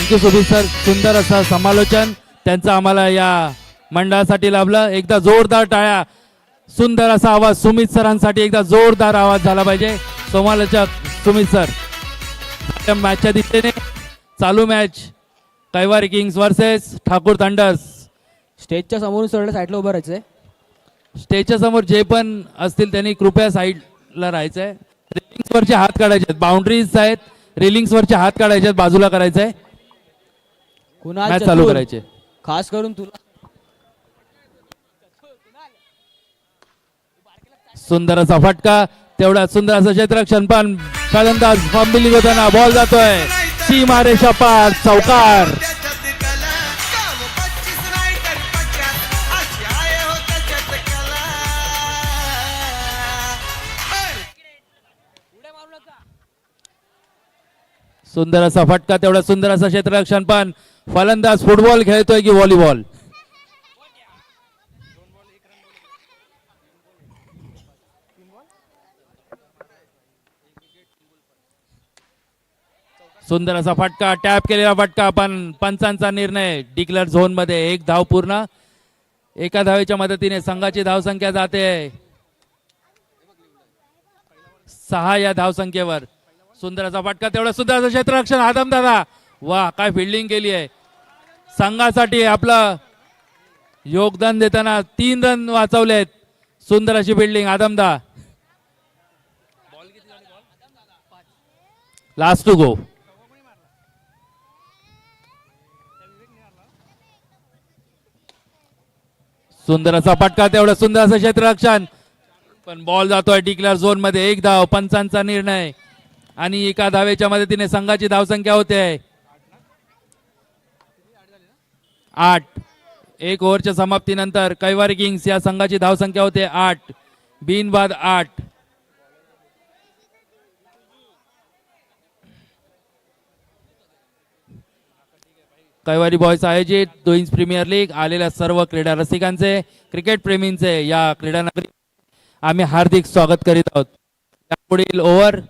Thank you Subir sir, सुंदर असं समालोचन त्यांचं आम्हाला या मंडळासाठी लाभलं. एकदा जोरदार टाळ्या, सुंदर असा आवाज सुमित सरांसाठी एकदा जोरदार आवाज झाला पाहिजे. समालोचक सुमित सर. मॅचच्या दिशेने चालू match Kaivari kings versus Thakur thunders. स्टेजच्या समोरून सरळ साईडला उभं राहायचंय. स्टेजच्या समोर जे पण असतील त्यांनी कृपया साईडला राहायचंय. रेलिंग्स वरचे हात काढायचे आहेत, बाउंड्रीज आहेत, रेलिंग्स वरचे हात काढायचे आहेत, बाजूला करायचंय. कुणाल मॅच चालू चतुर, करायचे. खास करून तुला. सुंदर असा फटका, तेवढा सुंदर असं क्षेत्ररक्षण, पण फलंदाज फंबिलिंग होताना बॉल जातोय सीमा रेषा पार, चौकार. सुंदर असा फटका, तेवढा सुंदर असं क्षेत्ररक्षण, पण फलंदाज फुटबॉल खेळतोय की व्हॉलीबॉल. सुंदर असा फटका, टॅप केलेला फटका, पण पंचांचा निर्णय डिक्लेअर झोन मध्ये. एक धाव पूर्ण. एका धावेच्या मदतीने संघाची धावसंख्या जाते 6 या धावसंख्येवर. सुंदर असा फटका, तेवढा सुंदर असं क्षेत्ररक्षण, आदम दादा, वा काय फिल्डिंग केली आहे. संघासाठी आपलं योगदान देताना 3 रन वाचवलेत. सुंदर अशी फिल्डिंग आदमदा. Last two go. सुंदर असा फटका, तेवढं सुंदर असं क्षेत्ररक्षण, पण बॉल जातोय डिक्लेअर झोन मध्ये. एक धाव, पंचांचा निर्णय, आणि एका धावेच्या मदतीने संघाची धावसंख्या होते 8. 1 ओव्हरच्या समाप्तीनंतर कैवारी किंग्स या संघाची धावसंख्या होते 8, बिनबाद 8. कैवारी बॉयज आयोजित क्वीन्स प्रीमियर लीग आलेल्या सर्व क्रीडा रसिकांचे, क्रिकेट प्रेमींचे या क्रीडा नगरी आम्ही हार्दिक स्वागत करीत आहोत. यापुढील ओव्हर,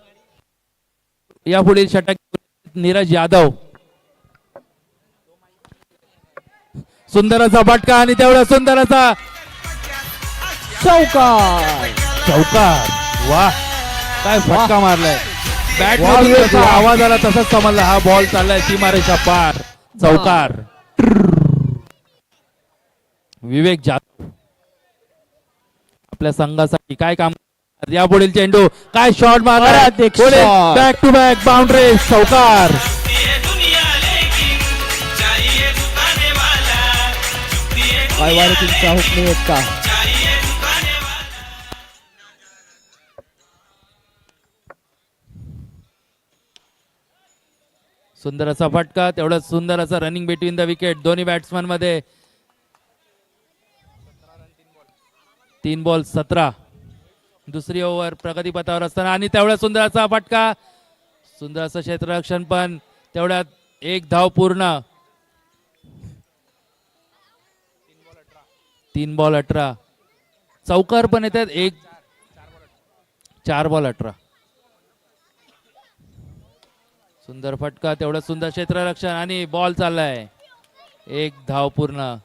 यापुढील षटक नीरज यादव. सुंदर असा फटका, आणि तेवढा सुंदर असा चौकार. चौकार. वा काय फटका मारलाय. बॅट आवाज आला तसाच समजला हा बॉल चाललाय सीमारेषा पार, चौकार. विवेक जाधव आपल्या संघासाठी काय काम. यापुढील चेंडू, काय शॉट मारला, बॅक टू बॅक बाउंड्री, चौकार. कैवारी किंग्सचा हुकमी का. सुंदर असा फटका, तेवढं सुंदर असं रनिंग बिटवीन द विकेट. दोन्ही बॅट्समन मध्ये 3 बॉल 17. दुसरी ओव्हर प्रगतीपथावर असताना, आणि तेवढा सुंदर असा फटका, सुंदर असं क्षेत्ररक्षण, पण तेवढ्यात एक धाव पूर्ण. 3 बॉल 18. चौकार पण येतात. 4 बॉल 18. सुंदर फटका, तेवढं सुंदर क्षेत्ररक्षण, आणि बॉल चाललाय. 1 धाव पूर्ण.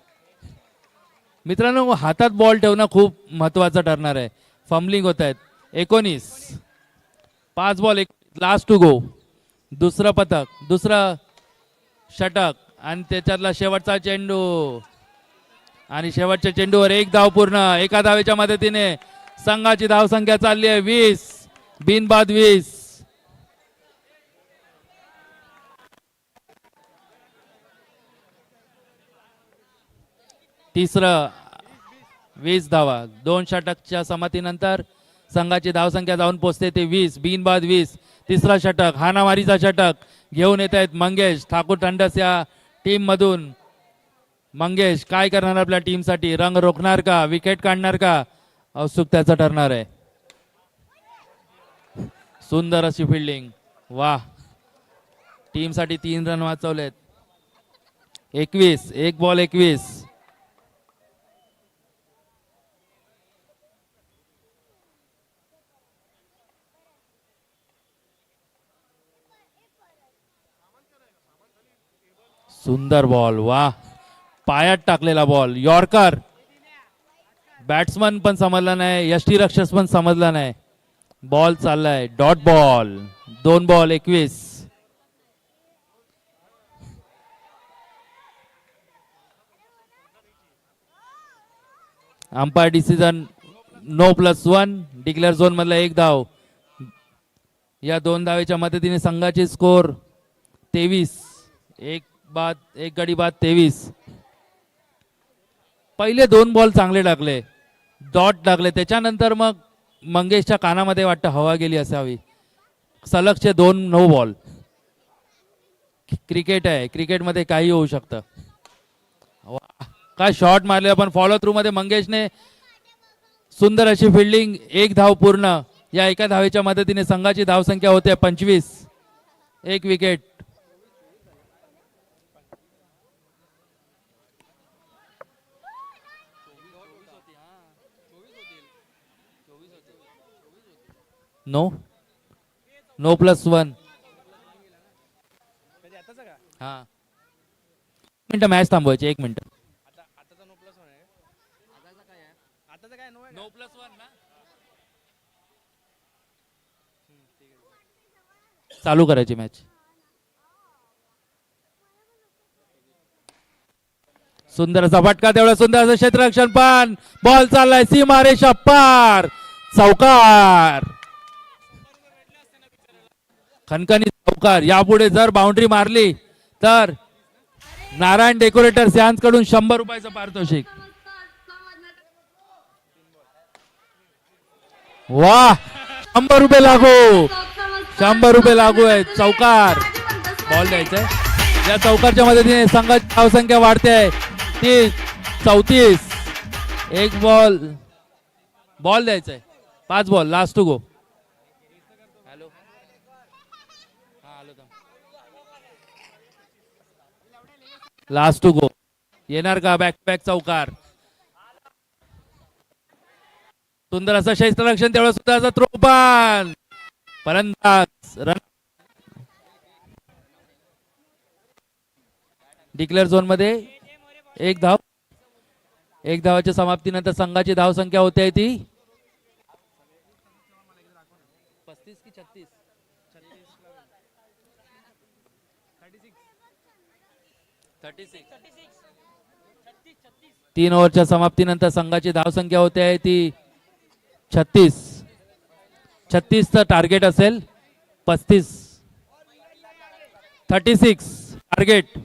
मित्रांनो, हातात बॉल ठेवणं खूप महत्वाचं ठरणार आहे. फंबलिंग होत आहेत. 19. 5 बॉल 1, लास्ट टू गो. दुसरं पथक, दुसरं षटक, आणि त्याच्यातला शेवटचा चेंडू, आणि शेवटच्या चेंडूवर 1 धाव पूर्ण. एका धावेच्या मदतीने संघाची धावसंख्या चालली आहे 20, बिनबाद 20. तिसरं 20 धावा. 2 षटकच्या समाप्तीनंतर संघाची धावसंख्या जाऊन पोहोचते ते 20, बिनबाद 20. तिसरा षटक, हाणामारीचा षटक घेऊन येत आहेत मंगेश ठाकूर थंडर्स या टीम मधून. मंगेश काय करणार आपल्या टीमसाठी, रंग रोखणार का, विकेट काढणार का, उत्सुकतेचं ठरणार आहे. सुंदर अशी फिल्डिंग, वाह. टीमसाठी 3 रन वाचवलेत. 21, 1 बॉल 21. सुंदर बॉल, वा, पायात टाकलेला बॉल, यॉर्कर. बॅट्समन पण समजला नाही, यष्टीरक्षक पण समजला नाही. बॉल चाललाय, dot ball. 2 ball 21. Umpire decision no plus 1. Declare zone मधला 1 धाव. या 2 धावेच्या मदतीने संघाची स्कोर 23. एक गडी बाद 23. पहिले 2 बॉल चांगले टाकले, डॉट टाकले, त्याच्यानंतर मग मंगेशच्या कानामध्ये वाटतं हवा गेली असावी. सलगचे 2 नो बॉल. क्रिकेट आहे, क्रिकेटमध्ये काही होऊ शकतं. काय शॉट मारले पण फॉलो थ्रू मध्ये मंगेशने सुंदर अशी फिल्डिंग. 1 धाव पूर्ण. या एका धावेच्या मदतीने संघाची धावसंख्या होते 25. 1 विकेट. No plus 1. हा, मिनिट मॅच थांबवायची, 1 मिनिट. नो प्लस 1 ना, चालू करायची मॅच. सुंदर असा फटका, तेवढं सुंदर असं क्षेत्ररक्षण, पण बॉल चाललाय सीमारेषा पार. चौकार, खणखणी चौकार. यापुढे जर बाउंड्री मारली तर नारायण डेकोरेटर्स यांकडून 100 रुपयाचं पारितोषिक. वाह, 100 रुपये लागू. 100 रुपये लागू आहे. चौकार, बॉल द्यायचाय. या चौकारच्या मदतीने संघाची धावसंख्या वाढते. 30, 34. 1 बॉल द्यायचाय. 5 ball, last two go. Hello, last two go. येणार का बॅक बॅक चौकार? सुंदर असं क्षेत्ररक्षण, तेवढं सुद्धा असं थ्रो, पण फलंदाज रन. डिक्लेअर झोन मध्ये 1 धाव. 1 धावाच्या समाप्तीनंतर संघाची धावसंख्या होते ती 35 की 36. 36. 3 ओव्हरच्या समाप्तीनंतर संघाची धावसंख्या होते आहे ती 36. 36चं टार्गेट असेल. 35. 36 टार्गेट.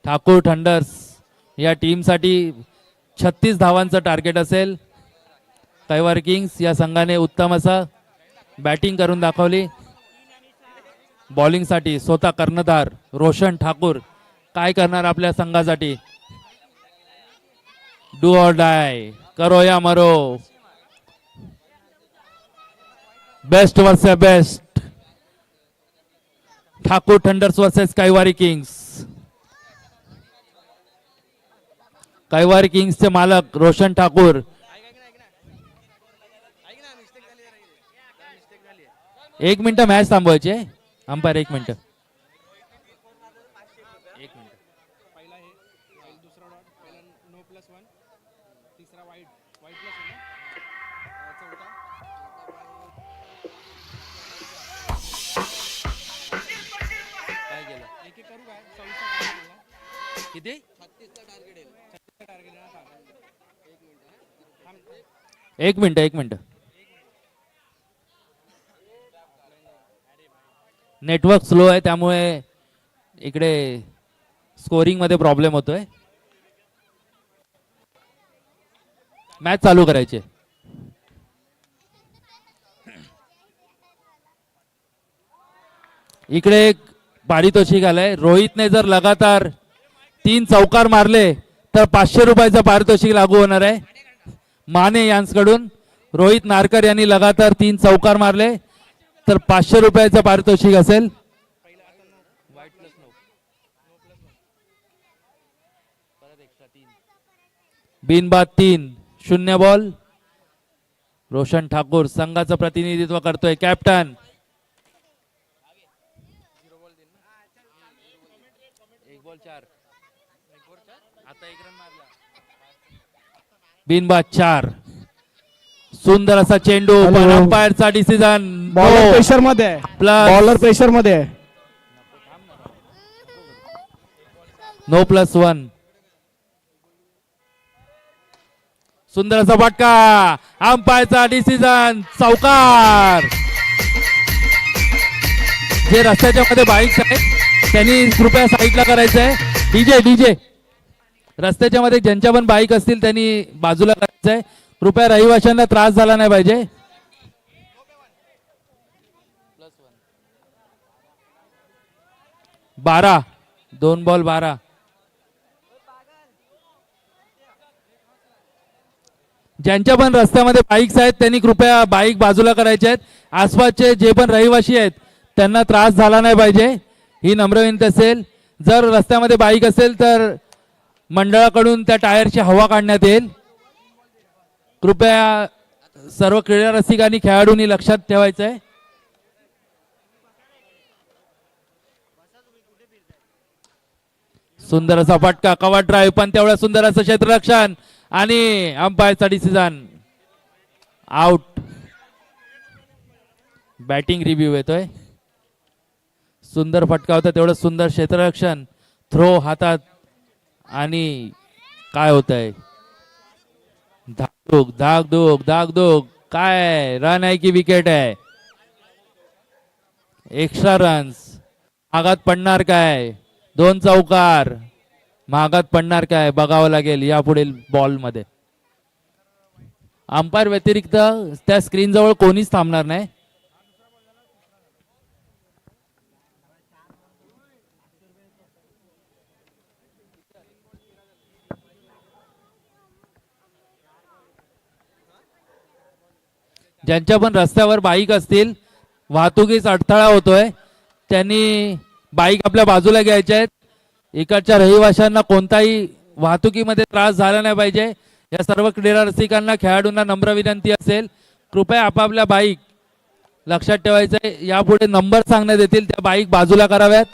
ठाकूर थंडर्स या टीमसाठी 36 धावांचं टार्गेट असेल. कैवार किंग्स या संघाने उत्तम असं बॅटिंग करून दाखवली. बॉलिंगसाठी स्वतः कर्णधार रोशन ठाकूर काय करणार आपल्या संघासाठी? डू ऑर डाय, करो या मरो, best versus best. Thakur thunders versus Kaivari kings. Kaivari किंग्सचे मालक रोशन ठाकूर. 1 मिनिट मॅच थांबवायची. Umpire 1 minute. किती? 1 मिनिट 1 मिनिट. नेटवर्क स्लो आहे त्यामुळे इकडे स्कोरिंग मध्ये प्रॉब्लेम होतोय. मॅच चालू करायची. इकडे एक पारितोषिक आलंय. रोहितने जर लगातार 3 चौकार मारले तर 500 रुपयाचं पारितोषिक लागू होणार आहे माने यांच्याकडून. रोहित नारकर यांनी लगातार 3 चौकार मारले तर 500 रुपयाचं पारितोषिक असेल. बिनबाद 3, 0 बॉल. रोशन ठाकूर संघाचं प्रतिनिधित्व करतोय, कॅप्टन. बिनबाद 4. सुंदर असा चेंडू, हॅलो. पण अंपायरचा डिसिजन बॉलर प्रेशर मध्ये आहे. प्लस बॉलर प्रेशर मध्ये आहे. नो +1. सुंदर असा फटका, अंपायरचा डिसिजन चौकार. जे रस्त्याच्या मध्ये बाईक्स आहेत त्यांनी कृपया साईडला करायचंय. डीजे रस्त्याच्या मध्ये ज्यांच्या पण बाईक असतील त्यांनी बाजूला करायचंय. कृपया रहिवाशांना त्रास झाला नाही पाहिजे. 12. 2 बॉल 12. ज्यांच्या पण रस्त्यामध्ये बाईक्स आहेत त्यांनी कृपया बाईक बाजूला करायच्या आहेत. आसपासचे जे पण रहिवासी आहेत त्यांना त्रास झाला नाही पाहिजे, ही नम्र विनंती असेल. जर रस्त्यामध्ये बाईक असेल तर मंडळाकडून त्या टायरची हवा काढण्यात येईल. कृपया सर्व क्रीडा रसिकांनी खेळाडूंनी लक्षात ठेवायचं आहे. सुंदर असा फटका, कव्हर ड्राईव्ह, पण तेवढं सुंदर असं क्षेत्ररक्षण आणि अंपायरचा डिसिजन आउट. बॅटिंग रिव्ह्यू येतोय. सुंदर फटका होता, तेवढं सुंदर क्षेत्ररक्षण, थ्रो हातात, आणि काय होत आहे, धाकधूक, काय रन आहे की विकेट आहे. एक्स्ट्रा रन्स, मागात पडणार काय, 2 चौकार, महागात पडणार काय बघावं लागेल यापुढील बॉल मध्ये. अंपायर व्यतिरिक्त त्या स्क्रीन जवळ कोणीच थांबणार नाही. ज्यांच्या पण रस्त्यावर बाईक असतील, वाहतुकीस अडथळा होतोय, त्यांनी बाईक आपल्या बाजूला घ्यायच्या आहेत. इकडच्या रहिवाशांना कोणताही वाहतुकीमध्ये त्रास झाला नाही पाहिजे. या सर्व क्रीडा रसिकांना, खेळाडूंना नम्र विनंती असेल, कृपया आपापल्या बाईक लक्षात ठेवायचंय. यापुढे नंबर सांगण्यात येतील, त्या बाईक बाजूला कराव्यात,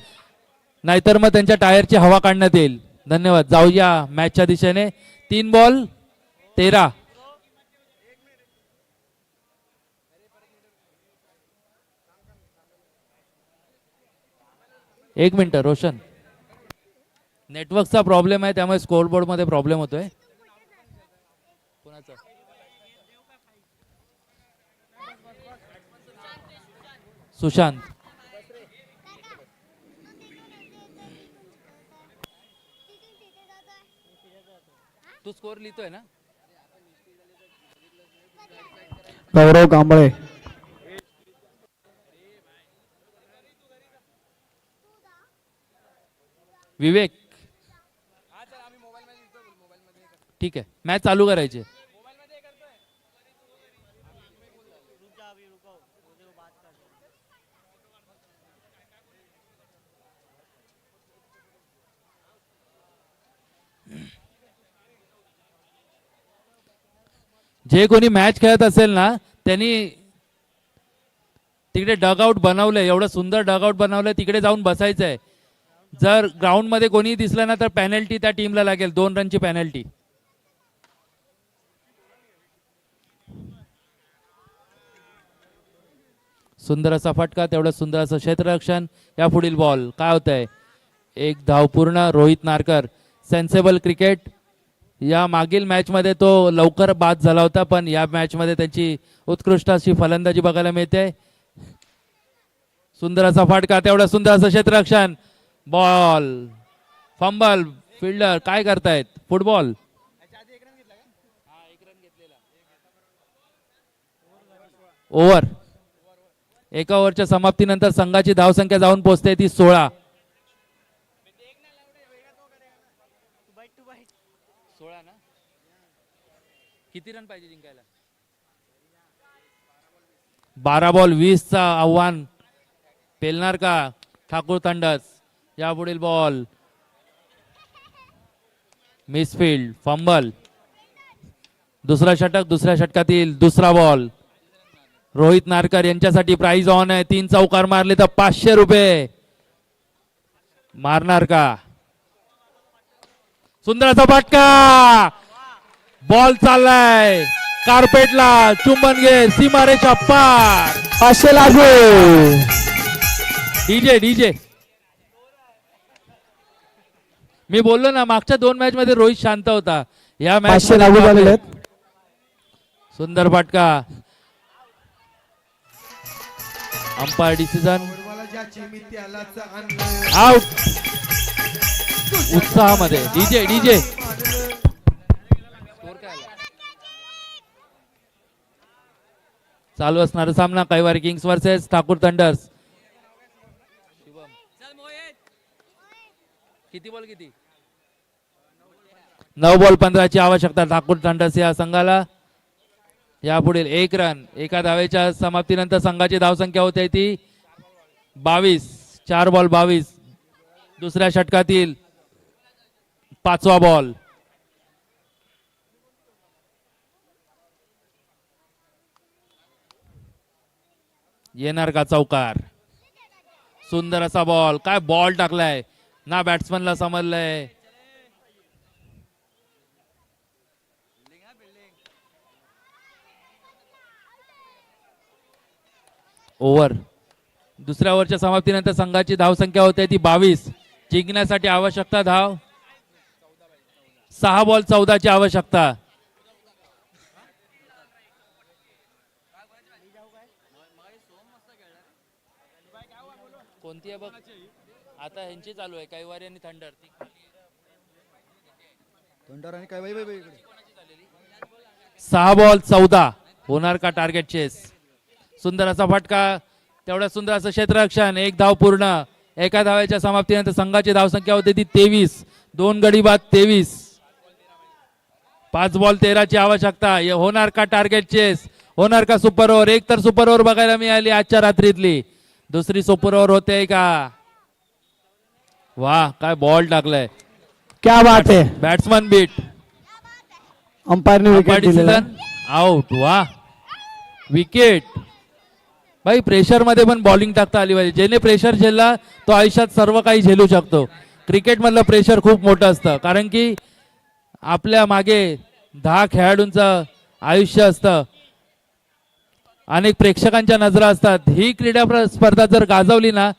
नाहीतर मग त्यांच्या टायरची हवा काढण्यात येईल. धन्यवाद. जाऊया मॅचच्या दिशेने. 3 बॉल 13. एक मिनिट रोशन, नेटवर्कचा प्रॉब्लेम आहे त्यामुळे स्कोरबोर्ड मध्ये प्रॉब्लेम होतोय. सुशांत, तू स्कोर लिहितोय ना. गौरव कांबळे. विवेक, ठीक आहे, मॅच चालू करायची. जे कोणी मॅच खेळत असेल ना त्यांनी तिकडे डगआउट बनवलंय, एवढं सुंदर डगआउट बनवलंय, तिकडे जाऊन बसायचंय. जर ग्राउंड मध्ये कोणी दिसलं ना तर पेनल्टी त्या टीमला लागेल, 2 रनची पेनल्टी. सुंदर असा फटका, तेवढं सुंदर असं क्षेत्ररक्षण. या पुढील बॉल काय होत आहे, 1 धाव पूर्ण. Rohit Narkar, sensible cricket. या मागील मॅच मध्ये तो लवकर बाद झाला होता, पण या मॅच मध्ये त्याची उत्कृष्ट अशी फलंदाजी बघायला मिळते. सुंदर असा फटका, तेवढं सुंदर असं क्षेत्ररक्षण. बॉल फंबल, फिल्डर काय करतायत, फुटबॉल. ओव्हर, एका ओव्हरच्या समाप्तीनंतर संघाची धावसंख्या जाऊन पोहोचते ती 16. 16 ना. किती रन पाहिजे जिंकायला. 12 बॉल 20 चा आव्हान पेलणार का ठाकूर तंडस. या पुढील बॉल मिसफील्ड, फंबल. दुसरा षटक, दुसऱ्या षटकातील दुसरा बॉल. रोहित नारकर यांच्यासाठी प्राइज ऑन आहे. 3 चौकार मारले तर 500 रुपये. मारणार का? सुंदर असा फटका. बॉल चाललाय कार्पेटला. चुंबन घे सीमारेषा पार. 500 लागू. डीजे मी बोललो ना मागच्या 2 मॅच मध्ये रोहित शांत होता. या मॅच 500 लागू झालेले आहेत. सुंदर फटका. Umpire decision out. उत्साहामध्ये डीजे चालू असणारा सामना Kaivari kings versus Thakur thunders. किती बॉल 9 बॉल 15 ची आवश्यकता ठाकूर थंडर्स या संघाला. यापुढील 1 रन. एका धावेच्या समाप्तीनंतर संघाची धावसंख्या होते ती 22. 4 बॉल 22. दुसऱ्या षटकातील 5वा बॉल. येणार का चौकार? सुंदर असा बॉल. काय बॉल टाकलाय ना, बॅट्समनला समजलंय. ओव्हर. दुसऱ्या ओव्हरच्या समाप्तीनंतर संघाची धावसंख्या होते ती 22. जिंकण्यासाठी आवश्यकता धाव 6 बॉल 14 ची आवश्यकता. कोणती आहे बघ आता? ह्यांची चालू आहे कैवारी आणि थंडर. थंडर आणि काय बाई 6 बॉल 14. होणार का टार्गेट चेस? सुंदर असा फटका. तेवढा सुंदर असं क्षेत्ररक्षण. 1 धाव पूर्ण. एका धावेच्या समाप्तीनंतर संघाची धावसंख्या होती ती 23. 2 गडी बाद 23. 5 बॉल 13 ची आवश्यकता. होणार का टार्गेट चेस? होणार का सुपर ओव्हर? एक तर सुपर ओव्हर बघायला मिळाली आजच्या रात्रीतली. दुसरी सुपर ओव्हर होते का? वाह काय बॉल टाकलाय. क्या बात है. Batsman beat. अंपायरने विकेट दिलेला. आउट. वाह विकेट. भाई प्रेशर मध्ये पण बॉलिंग टाकता आली पाहिजे. ज्याने प्रेशर झेलला तो आयुष्यात सर्व काही झेलू शकतो. क्रिकेट मधलं प्रेशर खूप मोठं असतं, कारण की आपल्या मागे 10 खेळाडूंचं आयुष्य असतं. अनेक प्रेक्षकांच्या नजरा असतात. ही क्रीडा स्पर्धा जर गाजवली ना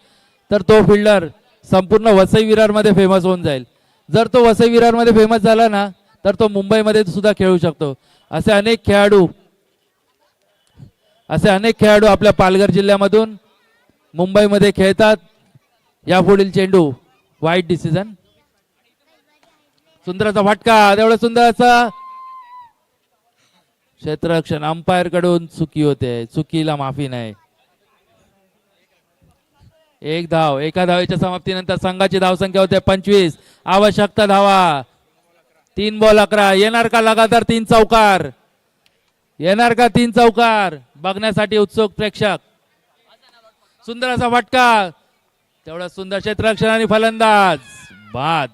तर तो फिल्डर संपूर्ण वसई विरारमध्ये फेमस होऊन जाईल. जर तो वसई विरारमध्ये फेमस झाला ना तर तो मुंबईमध्ये सुद्धा खेळू शकतो. असे अनेक खेळाडू आपल्या पालघर जिल्ह्यामधून मुंबईमध्ये खेळतात. यापुढील चेंडू वाईट डिसिजन. सुंदर फटका. तेवढा सुंदर असा क्षेत्ररक्षण. अंपायर कडून चुकी होते. चुकीला माफी नाही. 1 धाव. एका धावेच्या समाप्तीनंतर संघाची धावसंख्या होते 25. आवश्यकता धावा 3 बॉल 11. येणार का लगातार 3 चौकार? येणार का 3 चौकार? बघण्यासाठी उत्सुक प्रेक्षक. सुंदर असा फटका. तेवढा सुंदर क्षेत्ररक्षण आणि फलंदाज बाद.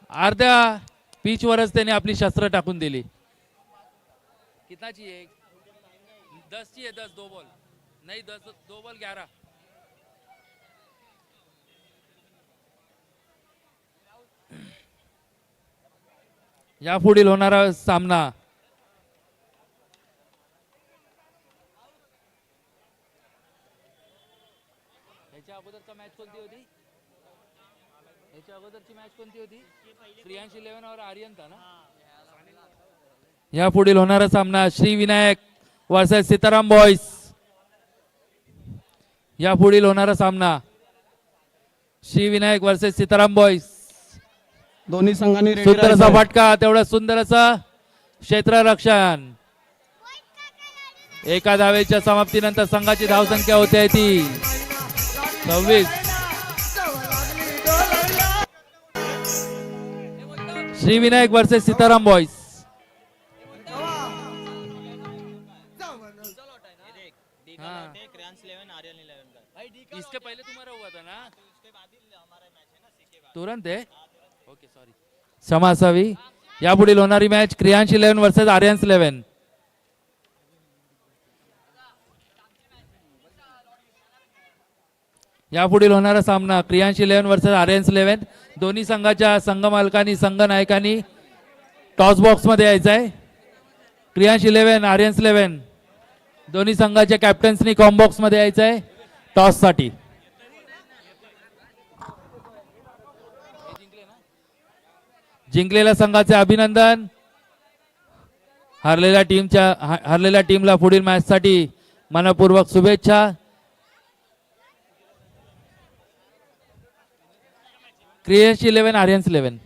अर्ध्या पिच वरच त्याने आपली शस्त्र टाकून दिली. कितनाची आहे? 10 ची आहे. 10 2 बॉल नाही. 2 बॉल 11. या पुढील होणारा सामना याच्या अगोदरचा मॅच कोणती होती? याच्या अगोदरची मॅच कोणती होती? श्रीयांश 11 और आर्यन था ना. या पुढील होणारा सामना श्री विनायक वर्सेस सीताराम बॉयज. या पुढील होणारा सामना श्री विनायक वर्सेस सीताराम बॉयज. दोन्ही संघांनी ready सुंदर असा राहायचं. फटका. तेवढा सुंदर असा क्षेत्ररक्षण. एका धावेच्या समाप्तीनंतर संघाची धावसंख्या होते ती 26. Shri Vinayak versus Sitaram boys. इसके पहले तुम्हारा हुआ था ना? तुरंत है. Okay sorry. क्षमा असावी. यापुढील होणारी मॅच क्रियांश 11 वर्सेस आर्यन्स 11. यापुढील होणारा सामना क्रियांश 11 वर्सेस आर्यन्स 11. दोन्ही संघाच्या संघ मालकांनी संघ नायकांनी टॉस बॉक्स मध्ये यायचं आहे. क्रियांश 11 आर्यन्स 11 दोन्ही संघाच्या कॅप्टन्सनी कॉम बॉक्स मध्ये यायचं आहे टॉस साठी. जिंकलेल्या संघाचे अभिनंदन. हरलेल्या टीमला पुढील मॅच साठी मनपूर्वक शुभेच्छा. क्रियांश 11 आर्यन्स 11.